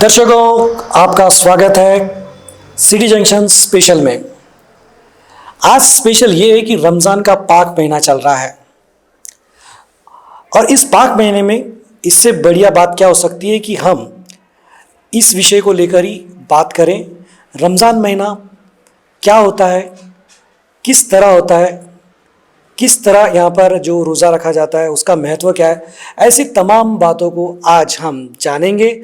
दर्शकों, आपका स्वागत है सिटी जंक्शन स्पेशल में। आज स्पेशल ये है कि रमज़ान का पाक महीना चल रहा है और इस पाक महीने में इससे बढ़िया बात क्या हो सकती है कि हम इस विषय को लेकर ही बात करें। रमज़ान महीना क्या होता है, किस तरह होता है, किस तरह यहाँ पर जो रोज़ा रखा जाता है उसका महत्व क्या है, ऐसी तमाम बातों को आज हम जानेंगे।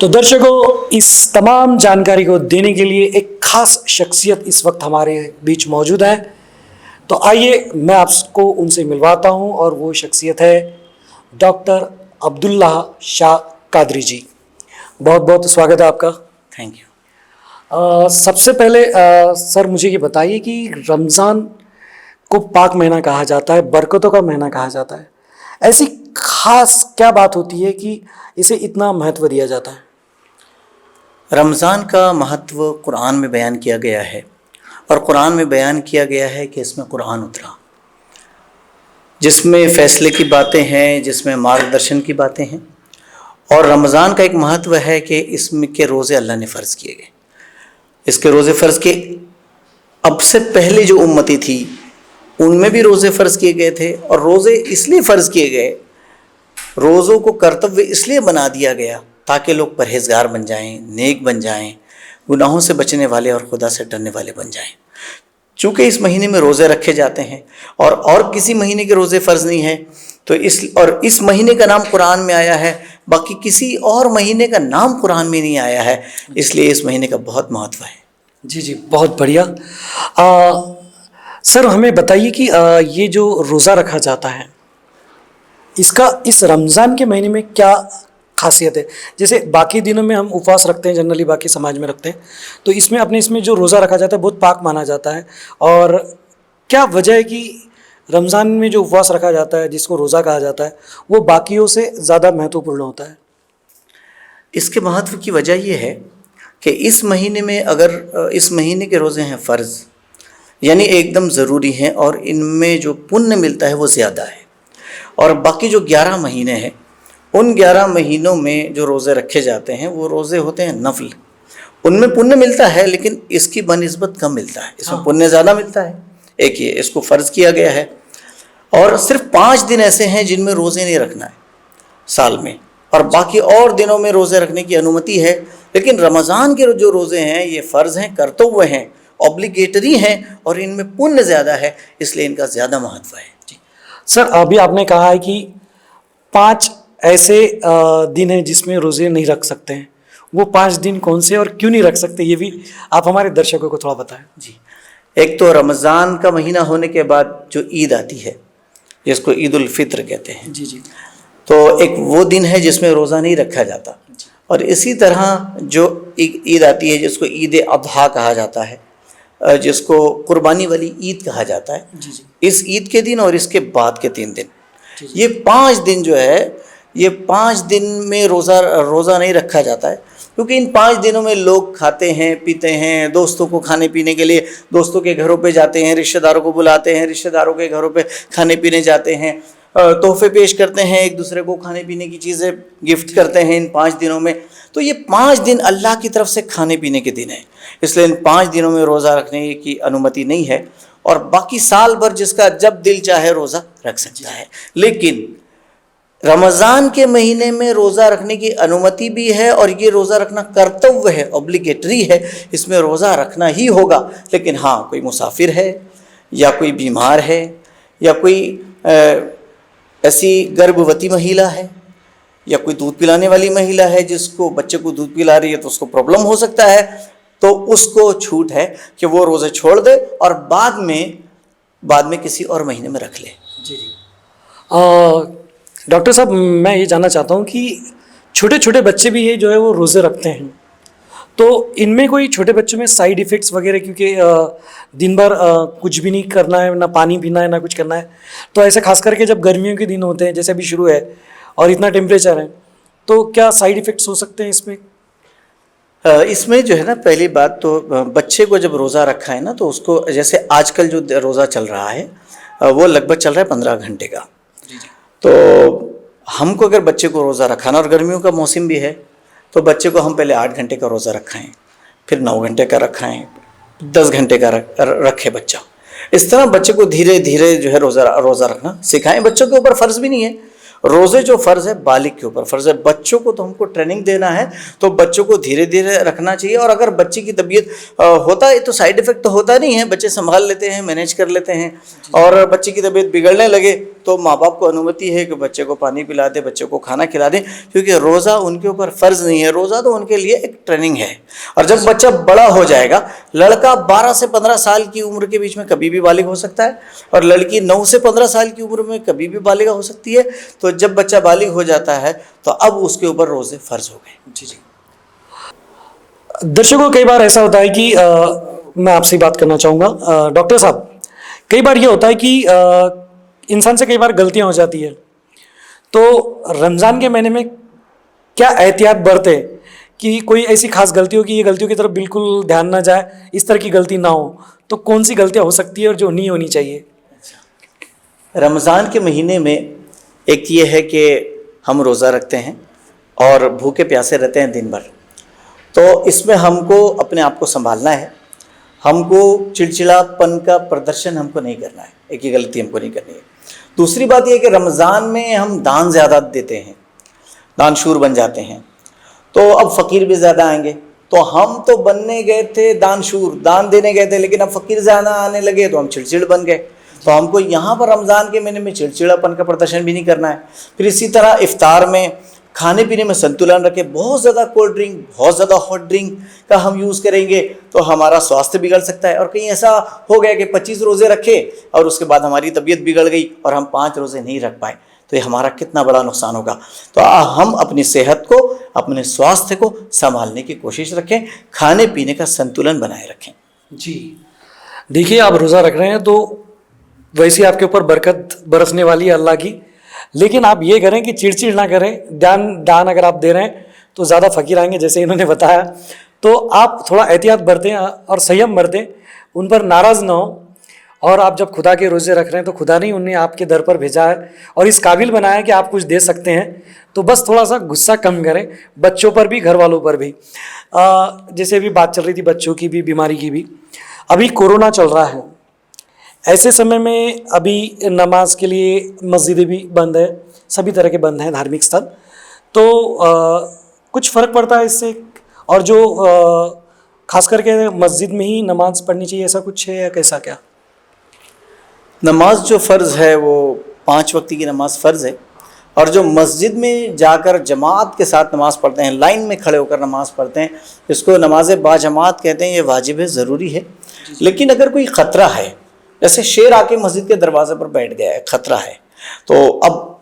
तो दर्शकों, इस तमाम जानकारी को देने के लिए एक खास शख्सियत इस वक्त हमारे बीच मौजूद है। तो आइए मैं आपको उनसे मिलवाता हूं और वो शख्सियत है डॉक्टर अब्दुल्ला शाह कादरी जी। बहुत बहुत स्वागत है आपका। Thank you. सबसे पहले सर मुझे ये बताइए कि रमज़ान को पाक महीना कहा जाता है, बरकतों का महीना कहा जाता है, ऐसी खास क्या बात होती है कि इसे इतना महत्व दिया जाता है? रमज़ान का महत्व कुरान में बयान किया गया है और कुरान में बयान किया गया है कि इसमें कुरान उतरा, जिसमें फ़ैसले की बातें हैं, जिसमें मार्गदर्शन की बातें हैं। और रमज़ान का एक महत्व है कि इसमें के रोज़े अल्लाह ने फ़र्ज़ किए गए। इसके रोज़े फ़र्ज़ के अब से पहले जो उम्मती थी उनमें भी रोज़े फ़र्ज़ किए गए थे। और रोज़े इसलिए फ़र्ज़ किए गए, रोज़ों को कर्तव्य इसलिए बना दिया गया ताकि लोग परहेज़गार बन जाएं, नेक बन जाएं, गुनाहों से बचने वाले और खुदा से डरने वाले बन जाएं। चूँकि इस महीने में रोज़े रखे जाते हैं और किसी महीने के रोज़े फ़र्ज़ नहीं है, तो इस महीने का नाम कुरान में आया है, बाकी किसी और महीने का नाम कुरान में नहीं आया है, इसलिए इस महीने का बहुत महत्व है। जी जी, बहुत बढ़िया। सर हमें बताइए कि ये जो रोज़ा रखा जाता है इसका इस रमज़ान के महीने में क्या खासियत है? जैसे बाकी दिनों में हम उपवास रखते हैं, जनरली बाकी समाज में रखते हैं, तो इसमें जो रोज़ा रखा जाता है बहुत पाक माना जाता है। और क्या वजह है कि रमज़ान में जो उपवास रखा जाता है, जिसको रोज़ा कहा जाता है, वो बाकियों से ज़्यादा महत्वपूर्ण होता है? इसके महत्व की वजह यह है कि इस महीने में अगर इस महीने के रोज़े हैं फ़र्ज़, यानी एकदम ज़रूरी हैं और इनमें जो पुण्य मिलता है वो ज़्यादा है। और बाकी जो 11 महीने हैं, उन 11 महीनों में जो रोज़े रखे जाते हैं वो रोज़े होते हैं नफल। उनमें पुण्य मिलता है लेकिन इसकी बनिस्बत कम मिलता है, इसमें पुण्य ज़्यादा मिलता है। एक ये इसको फ़र्ज़ किया गया है। और सिर्फ 5 दिन ऐसे हैं जिनमें रोज़े नहीं रखना है साल में, और बाकी और दिनों में रोज़े रखने की अनुमति है। लेकिन रमज़ान के जो रोज़े हैं ये फ़र्ज़ हैं, कर्तव्य हैं, ऑब्लिगेटरी हैं और इनमें पुण्य ज़्यादा है, इसलिए इनका ज़्यादा महत्व है। जी सर, अभी आपने कहा है कि 5 ऐसे दिन हैं जिसमें रोज़े नहीं रख सकते हैं, वो 5 दिन कौन से और क्यों नहीं रख सकते, ये भी आप हमारे दर्शकों को थोड़ा बताएं। जी, एक तो रमज़ान का महीना होने के बाद जो ईद आती है जिसको ईद उल फित्र कहते हैं, जी जी, तो एक वो दिन है जिसमें रोज़ा नहीं रखा जाता। और इसी तरह जो ईद आती है जिसको ईद अज़हा कहा जाता है, जिसको कुर्बानी वाली ईद कहा जाता है, जी जी, इस ईद के दिन और इसके बाद के 3 दिन, ये 5 दिन जो है, ये 5 दिन में रोज़ा नहीं रखा जाता है, क्योंकि इन 5 दिनों में लोग खाते हैं, पीते हैं, दोस्तों को खाने पीने के लिए दोस्तों के घरों पे जाते हैं, रिश्तेदारों को बुलाते हैं, रिश्तेदारों के घरों पे खाने पीने जाते हैं, तोहफे पेश करते हैं, एक दूसरे को खाने पीने की चीज़ें गिफ्ट करते हैं इन 5 दिनों में। तो ये 5 दिन अल्लाह की तरफ से खाने पीने के दिन हैं, इसलिए इन 5 दिनों में रोज़ा रखने की अनुमति नहीं है। और बाकी साल भर जिसका जब दिल चाहे रोज़ा रख सकता है। लेकिन रमज़ान के महीने में रोज़ा रखने की अनुमति भी है और ये रोज़ा रखना कर्तव्य है, ऑब्लिगेटरी है, इसमें रोज़ा रखना ही होगा। लेकिन हाँ, कोई मुसाफिर है या कोई बीमार है या कोई ऐसी गर्भवती महिला है या कोई दूध पिलाने वाली महिला है जिसको बच्चे को दूध पिला रही है, तो उसको प्रॉब्लम हो सकता है, तो उसको छूट है कि वो रोज़े छोड़ दे और बाद में किसी और महीने में रख ले। जी जी। डॉक्टर साहब, मैं ये जानना चाहता हूँ कि छोटे छोटे बच्चे भी ये जो है वो रोज़े रखते हैं, तो इनमें कोई छोटे बच्चों में साइड इफ़ेक्ट्स वगैरह, क्योंकि दिन भर कुछ भी नहीं करना है, ना पानी पीना है, ना कुछ करना है, तो ऐसे खास करके जब गर्मियों के दिन होते हैं, जैसे अभी शुरू है और इतना टेम्परेचर है, तो क्या साइड इफ़ेक्ट्स हो सकते हैं इसमें? इसमें जो है ना, पहली बात तो बच्चे को जब रोज़ा रखा है ना, तो उसको, जैसे आजकल जो रोज़ा चल रहा है वो लगभग चल रहा है 15 घंटे का। तो हमको अगर बच्चे को रोज़ा रखाना, और गर्मियों का मौसम भी है, तो बच्चे को हम पहले 8 घंटे का रोज़ा रखाएं, फिर 9 घंटे का रखाएं, 10 घंटे का रखे बच्चा। इस तरह बच्चे को धीरे धीरे जो है रोज़ा रखना सिखाएं। बच्चों के ऊपर फ़र्ज़ भी नहीं है, रोज़े जो फ़र्ज़ है बालिग के ऊपर फ़र्ज़ है। बच्चों को तो हमको ट्रेनिंग देना है, तो बच्चों को धीरे धीरे रखना चाहिए। और अगर बच्चे की तबीयत होता है तो साइड इफ़ेक्ट तो होता नहीं है, बच्चे संभाल लेते हैं, मैनेज कर लेते हैं। और बच्चे की तबीयत बिगड़ने लगे तो माँ बाप को अनुमति है कि बच्चे को पानी पिला दें, बच्चे को खाना खिला दें, क्योंकि रोज़ा उनके ऊपर फ़र्ज़ नहीं है, रोज़ा तो उनके लिए एक ट्रेनिंग है। और जब बच्चा बड़ा हो जाएगा, लड़का 12 से 15 साल की उम्र के बीच में कभी भी बालिग हो सकता है, और लड़की 9 से 15 साल की उम्र में कभी भी बालिगा हो सकती है। तो जब बच्चा बालिग हो जाता है तो अब उसके ऊपर रोज़े फ़र्ज़ हो गए। जी जी। दर्शकों, कई बार ऐसा होता है कि मैं आपसे बात करना चाहूँगा डॉक्टर साहब, कई बार ये होता है कि इंसान से कई बार गलतियाँ हो जाती है, तो रमज़ान के महीने में क्या एहतियात बरते कि कोई ऐसी खास गलती हो कि ये गलतियों की तरफ बिल्कुल ध्यान ना जाए, इस तरह की गलती ना हो, तो कौन सी गलतियाँ हो सकती है और जो नहीं होनी चाहिए? रमज़ान के महीने में एक ये है कि हम रोज़ा रखते हैं और भूखे प्यासे रहते हैं दिन भर, तो इसमें हमको अपने आप को संभालना है। हमको चिड़चिड़ापन का प्रदर्शन हमको नहीं करना है, एक ही गलती हमको नहीं करनी है। दूसरी बात यह है कि रमज़ान में हम दान ज़्यादा देते हैं, दानशूर बन जाते हैं, तो अब फ़कीर भी ज़्यादा आएंगे। तो हम तो बनने गए थे दानशूर, दान देने गए थे, लेकिन अब फ़कीर ज़्यादा आने लगे तो हम चिड़चिड़ बन गए। तो हमको यहाँ पर रमज़ान के महीने में चिड़चिड़ापन का प्रदर्शन भी नहीं करना है। फिर इसी तरह इफ्तार में खाने पीने में संतुलन रखें। बहुत ज़्यादा कोल्ड ड्रिंक, बहुत ज़्यादा हॉट ड्रिंक का हम यूज़ करेंगे तो हमारा स्वास्थ्य बिगड़ सकता है। और कहीं ऐसा हो गया कि 25 रोज़े रखे और उसके बाद हमारी तबीयत बिगड़ गई और हम 5 रोज़े नहीं रख पाए, तो ये हमारा कितना बड़ा नुकसान होगा। तो हम अपनी सेहत को, अपने स्वास्थ्य को संभालने की कोशिश रखें, खाने पीने का संतुलन बनाए रखें। जी देखिए, आप रोज़ा रख रहे हैं तो वैसे आपके ऊपर बरकत बरसने वाली है अल्लाह की, लेकिन आप ये करें कि चिड़चिड़ ना करें। दान अगर आप दे रहे हैं तो ज़्यादा फ़कीर आएंगे, जैसे इन्होंने बताया, तो आप थोड़ा एहतियात बरतें और संयम बरतें, उन पर नाराज़ ना हो। और आप जब खुदा के रोज़े रख रहे हैं तो खुदा ने उन्हें आपके दर पर भेजा है और इस काबिल बनाया है कि आप कुछ दे सकते हैं, तो बस थोड़ा सा गुस्सा कम करें, बच्चों पर भी, घर वालों पर भी। जैसे अभी बात चल रही थी बच्चों की भी, बीमारी की भी, अभी कोरोना चल रहा है, ऐसे समय में अभी नमाज के लिए मस्जिदें भी बंद है, सभी तरह के बंद हैं धार्मिक स्थल, तो कुछ फ़र्क पड़ता है इससे? और जो खास करके मस्जिद में ही नमाज पढ़नी चाहिए, ऐसा कुछ है या कैसा क्या? नमाज जो फ़र्ज़ है वो 5 वक्त की नमाज फ़र्ज़ है, और जो मस्जिद में जाकर जमात के साथ नमाज़ पढ़ते हैं, लाइन में खड़े होकर नमाज़ पढ़ते हैं, इसको नमाज बाजमात कहते हैं, ये वाजिब है, ज़रूरी है। लेकिन अगर कोई ख़तरा है, जैसे शेर आके मस्जिद के दरवाजे पर बैठ गया है, ख़तरा है, तो अब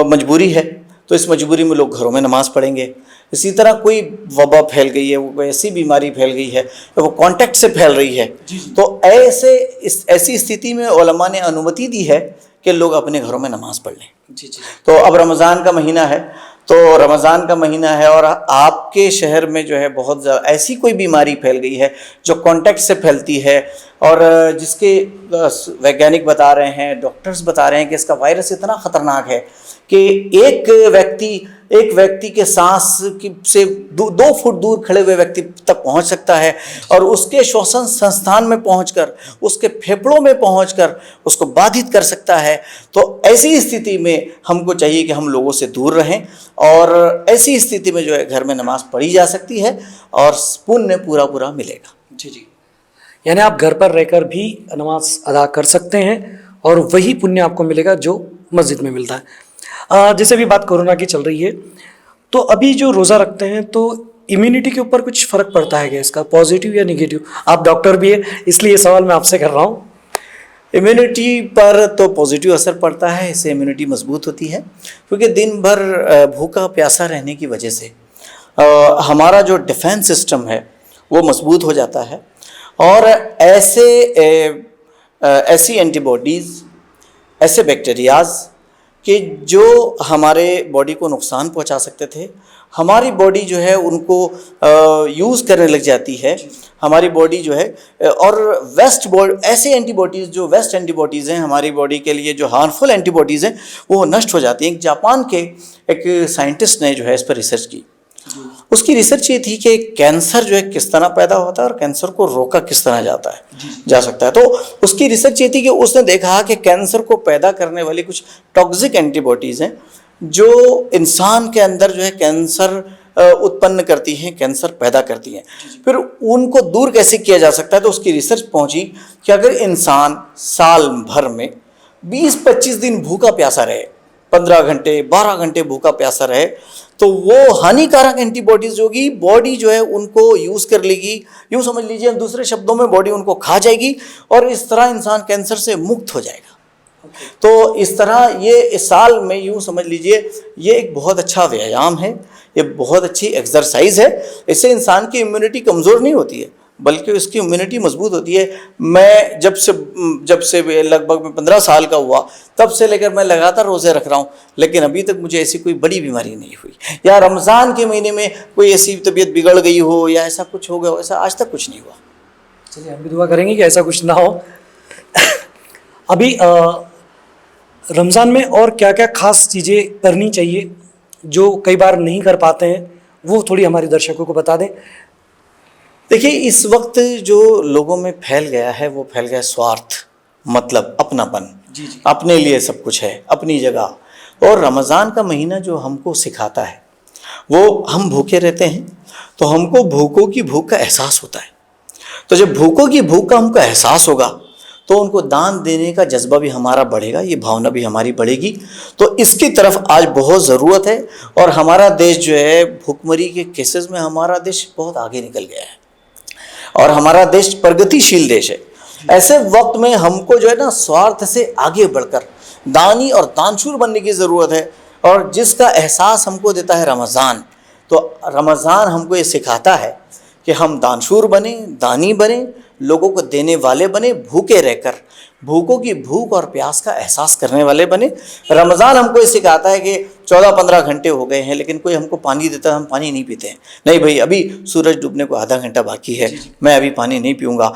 मजबूरी है, तो इस मजबूरी में लोग घरों में नमाज़ पढ़ेंगे। इसी तरह कोई वबा फैल गई है, वो कोई ऐसी बीमारी फैल गई है, वो कांटेक्ट से फैल रही है, तो ऐसी स्थिति में उलमा ने अनुमति दी है कि लोग अपने घरों में नमाज़ पढ़ लें। जी। तो अब रमज़ान का महीना है, तो रमज़ान का महीना है और आपके शहर में जो है बहुत ज़्यादा ऐसी कोई बीमारी फैल गई है जो कांटेक्ट से फैलती है, और जिसके वैज्ञानिक बता रहे हैं, डॉक्टर्स बता रहे हैं कि इसका वायरस इतना ख़तरनाक है कि एक व्यक्ति के सांस से 2 फुट दूर खड़े हुए व्यक्ति तक पहुंच सकता है, और उसके श्वसन संस्थान में पहुंचकर, उसके फेफड़ों में पहुंचकर उसको बाधित कर सकता है। तो ऐसी स्थिति में हमको चाहिए कि हम लोगों से दूर रहें, और ऐसी स्थिति में जो है घर में नमाज पढ़ी जा सकती है और पुण्य पूरा मिलेगा। जी। यानी आप घर पर रहकर भी नमाज अदा कर सकते हैं और वही पुण्य आपको मिलेगा जो मस्जिद में मिलता है। जैसे भी बात कोरोना की चल रही है, तो अभी जो रोज़ा रखते हैं तो इम्यूनिटी के ऊपर कुछ फ़र्क पड़ता है क्या इसका, पॉजिटिव या निगेटिव? आप डॉक्टर भी है, इसलिए ये सवाल मैं आपसे कर रहा हूँ। इम्यूनिटी पर तो पॉजिटिव असर पड़ता है, इससे इम्यूनिटी मजबूत होती है, क्योंकि दिन भर भूखा प्यासा रहने की वजह से हमारा जो डिफेंस सिस्टम है वो मजबूत हो जाता है, और ऐसी एंटीबॉडीज़, ऐसे बैक्टीरियाज़ कि जो हमारे बॉडी को नुकसान पहुंचा सकते थे, हमारी बॉडी जो है उनको यूज़ करने लग जाती है। हमारी बॉडी जो है, और ऐसे एंटीबॉडीज़ जो वेस्ट एंटीबॉडीज़ हैं हमारी बॉडी के लिए, जो हार्मफुल एंटीबॉडीज़ हैं, वो नष्ट हो जाती हैं। जापान के एक साइंटिस्ट ने जो है इस पर रिसर्च की, उसकी रिसर्च ये थी कि कैंसर जो है किस तरह पैदा होता है और कैंसर को रोका किस तरह जा सकता है। तो उसकी रिसर्च ये थी कि उसने देखा कि कैंसर को पैदा करने वाली कुछ टॉक्सिक एंटीबॉडीज़ हैं जो इंसान के अंदर जो है कैंसर उत्पन्न करती हैं, कैंसर पैदा करती हैं। फिर उनको दूर कैसे किया जा सकता है, तो उसकी रिसर्च पहुंची कि अगर इंसान साल भर में 20-25 दिन भूखा प्यासा रहे, 15 घंटे 12 घंटे भूखा प्यासा रहे, तो वो हानिकारक एंटीबॉडीज होगी, बॉडी जो है उनको यूज़ कर लेगी। यूँ समझ लीजिए, दूसरे शब्दों में बॉडी उनको खा जाएगी और इस तरह इंसान कैंसर से मुक्त हो जाएगा। तो इस तरह ये इस साल में यूँ समझ लीजिए ये एक बहुत अच्छा व्यायाम है, ये बहुत अच्छी एक्सरसाइज है। इससे इंसान की इम्यूनिटी कमज़ोर नहीं होती है बल्कि उसकी इम्यूनिटी मजबूत होती है। मैं जब से लगभग 15 साल का हुआ तब से लेकर मैं लगातार रोज़े रख रहा हूँ, लेकिन अभी तक मुझे ऐसी कोई बड़ी बीमारी नहीं हुई, या रमज़ान के महीने में कोई ऐसी तबीयत बिगड़ गई हो या ऐसा कुछ हो गया हो, ऐसा आज तक कुछ नहीं हुआ। चलिए, हम भी दुआ करेंगे कि ऐसा कुछ ना हो। अभी रमज़ान में और क्या क्या खास चीज़ें करनी चाहिए जो कई बार नहीं कर पाते हैं, वो थोड़ी हमारे दर्शकों को बता दें। देखिए, इस वक्त जो लोगों में फैल गया है वो फैल गया स्वार्थ, मतलब अपनापन। अपने लिए सब कुछ है, अपनी जगह। और रमज़ान का महीना जो हमको सिखाता है वो, हम भूखे रहते हैं तो हमको भूखों की भूख का एहसास होता है। तो जब भूखों की भूख का हमको एहसास होगा तो उनको दान देने का जज्बा भी हमारा बढ़ेगा, ये भावना भी हमारी बढ़ेगी। तो इसकी तरफ आज बहुत ज़रूरत है। और हमारा देश जो है भूखमरी के केसेस में हमारा देश बहुत आगे निकल गया है और हमारा देश प्रगतिशील देश है। ऐसे वक्त में हमको जो है ना स्वार्थ से आगे बढ़कर दानी और दानशूर बनने की ज़रूरत है। और जिसका एहसास हमको देता है रमज़ान, तो रमज़ान हमको ये सिखाता है कि हम दानशूर बने, दानी बने, लोगों को देने वाले बने, भूखे रहकर भूखों की भूख और प्यास का एहसास करने वाले बने। रमज़ान हमको ये सिखाता है कि 14-15 घंटे हो गए हैं लेकिन कोई हमको पानी देता है, हम पानी नहीं पीते हैं। नहीं भाई, अभी सूरज डूबने को आधा घंटा बाकी है, मैं अभी पानी नहीं पीऊँगा।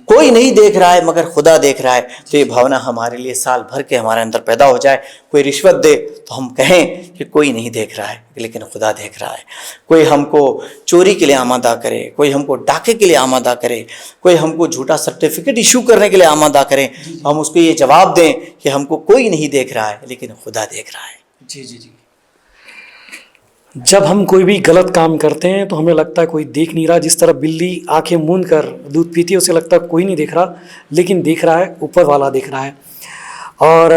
कोई नहीं देख रहा है मगर खुदा देख रहा है। तो ये भावना हमारे लिए साल भर के हमारे अंदर पैदा हो जाए। कोई रिश्वत दे तो हम कहें कि कोई नहीं देख रहा है लेकिन खुदा देख रहा है। कोई हमको चोरी के लिए आमादा करे, कोई हमको डाके के लिए आमादा करे, कोई हमको झूठा सर्टिफिकेट इशू करने के लिए आमादा करें, हम उसको ये जवाब दें कि हमको कोई नहीं देख रहा है लेकिन खुदा देख रहा है। जी। जब हम कोई भी गलत काम करते हैं तो हमें लगता है कोई देख नहीं रहा। जिस तरह बिल्ली आंखें मूंद कर दूध पीती है, उसे लगता है कोई नहीं देख रहा, लेकिन देख रहा है, ऊपर वाला देख रहा है। और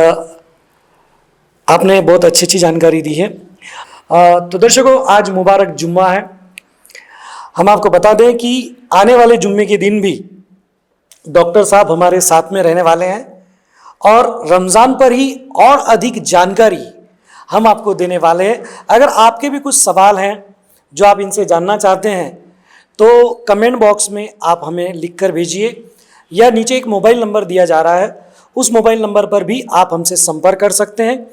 आपने बहुत अच्छी जानकारी दी है। तो दर्शकों, आज मुबारक जुम्मा है। हम आपको बता दें कि आने वाले जुम्मे के दिन भी डॉक्टर साहब हमारे साथ में रहने वाले हैं और रमज़ान पर ही और अधिक जानकारी हम आपको देने वाले हैं। अगर आपके भी कुछ सवाल हैं जो आप इनसे जानना चाहते हैं तो कमेंट बॉक्स में आप हमें लिख कर भेजिए, या नीचे एक मोबाइल नंबर दिया जा रहा है, उस मोबाइल नंबर पर भी आप हमसे संपर्क कर सकते हैं।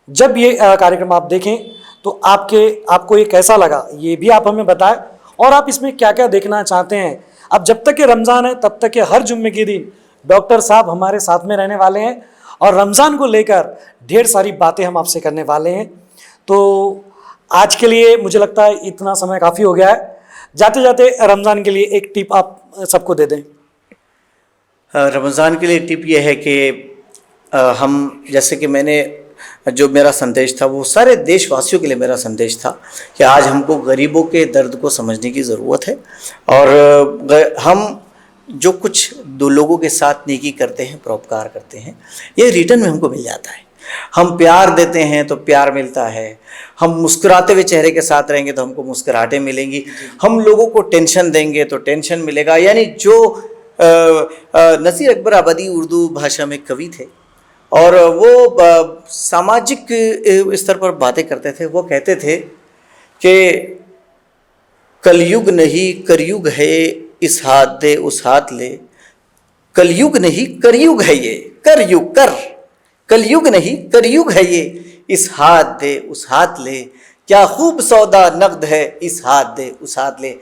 जब ये कार्यक्रम आप देखें तो आपको ये कैसा लगा ये भी आप हमें बताएं, और आप इसमें क्या क्या देखना चाहते हैं। अब जब तक ये रमज़ान है तब तक के हर जुम्मे के दिन डॉक्टर साहब हमारे साथ में रहने वाले हैं और रमज़ान को लेकर ढेर सारी बातें हम आपसे करने वाले हैं। तो आज के लिए मुझे लगता है इतना समय काफ़ी हो गया है। जाते जाते रमज़ान के लिए एक टिप आप सबको दे दें। रमज़ान के लिए टिप ये है कि हम, जैसे कि मैंने जो मेरा संदेश था वो सारे देशवासियों के लिए मेरा संदेश था कि आज हमको गरीबों के दर्द को समझने की ज़रूरत है। और हम जो कुछ दो लोगों के साथ नेकी करते हैं, परोपकार करते हैं, ये रिटर्न में हमको मिल जाता है। हम प्यार देते हैं तो प्यार मिलता है, हम मुस्कुराते हुए चेहरे के साथ रहेंगे तो हमको मुस्कुराहटें मिलेंगी, हम लोगों को टेंशन देंगे तो टेंशन मिलेगा। यानी जो नसीर अकबर आबादी उर्दू भाषा में कवि थे और वो सामाजिक स्तर पर बातें करते थे। वो कहते थे कि कलयुग नहीं करयुग है, इस हाथ दे उस हाथ ले, कलयुग नहीं करयुग है ये, करयुग कर, कलयुग नहीं करयुग है ये, इस हाथ दे उस हाथ ले, क्या खूब सौदा नकद है, इस हाथ दे उस हाथ ले।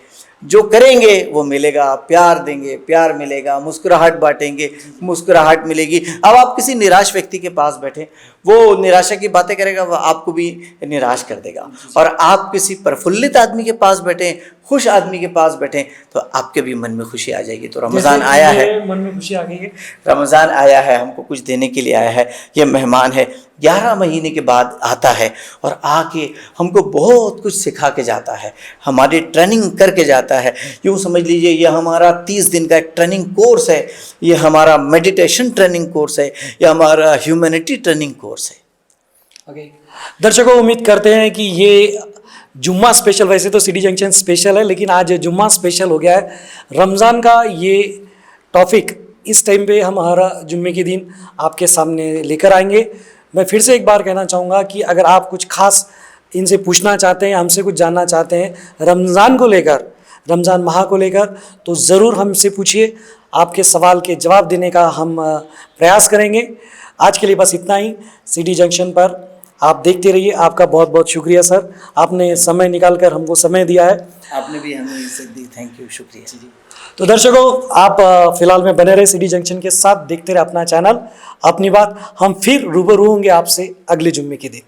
जो करेंगे वो मिलेगा, प्यार देंगे प्यार मिलेगा, मुस्कुराहट बांटेंगे मुस्कुराहट मिलेगी। अब आप किसी निराश व्यक्ति के पास बैठे, वो निराशा की बातें करेगा, वो आपको भी निराश कर देगा। और आप किसी प्रफुल्लित आदमी के पास बैठे, खुश आदमी के पास बैठे, तो आपके भी मन में खुशी आ जाएगी। तो रमज़ान आया है, मन में खुशी आ गई है। रमज़ान आया है, हमको कुछ देने के लिए आया है। ये मेहमान है, 11 महीने के बाद आता है और आके हमको बहुत कुछ सिखा के जाता है, हमारी ट्रेनिंग करके जाता है। यूँ समझ लीजिए ये हमारा 30 दिन का एक ट्रेनिंग कोर्स है, ये हमारा मेडिटेशन ट्रेनिंग कोर्स है, ये हमारा ह्यूमैनिटी ट्रेनिंग कोर्स है। ओके दर्शकों, उम्मीद करते हैं कि ये जुम्मा स्पेशल, वैसे तो सिटी जंक्शन स्पेशल है लेकिन आज जुम्मा स्पेशल हो गया है। रमज़ान का ये टॉपिक इस टाइम पे हम हर जुम्मे के दिन आपके सामने लेकर आएंगे। मैं फिर से एक बार कहना चाहूँगा कि अगर आप कुछ खास इनसे पूछना चाहते हैं, हमसे कुछ जानना चाहते हैं रमज़ान को लेकर, रमज़ान माह को लेकर, तो ज़रूर हमसे पूछिए। आपके सवाल के जवाब देने का हम प्रयास करेंगे। आज के लिए बस इतना ही। सिटी जंक्शन पर आप देखते रहिए। आपका बहुत बहुत शुक्रिया सर, आपने समय निकाल कर हमको समय दिया है। आपने भी हमें इज्जत दी, थैंक यू, शुक्रिया। तो दर्शकों, आप फिलहाल में बने रहे सिटी जंक्शन के साथ, देखते रहे अपना चैनल अपनी बात। हम फिर रूबरू होंगे आपसे अगले जुम्मे के दिन।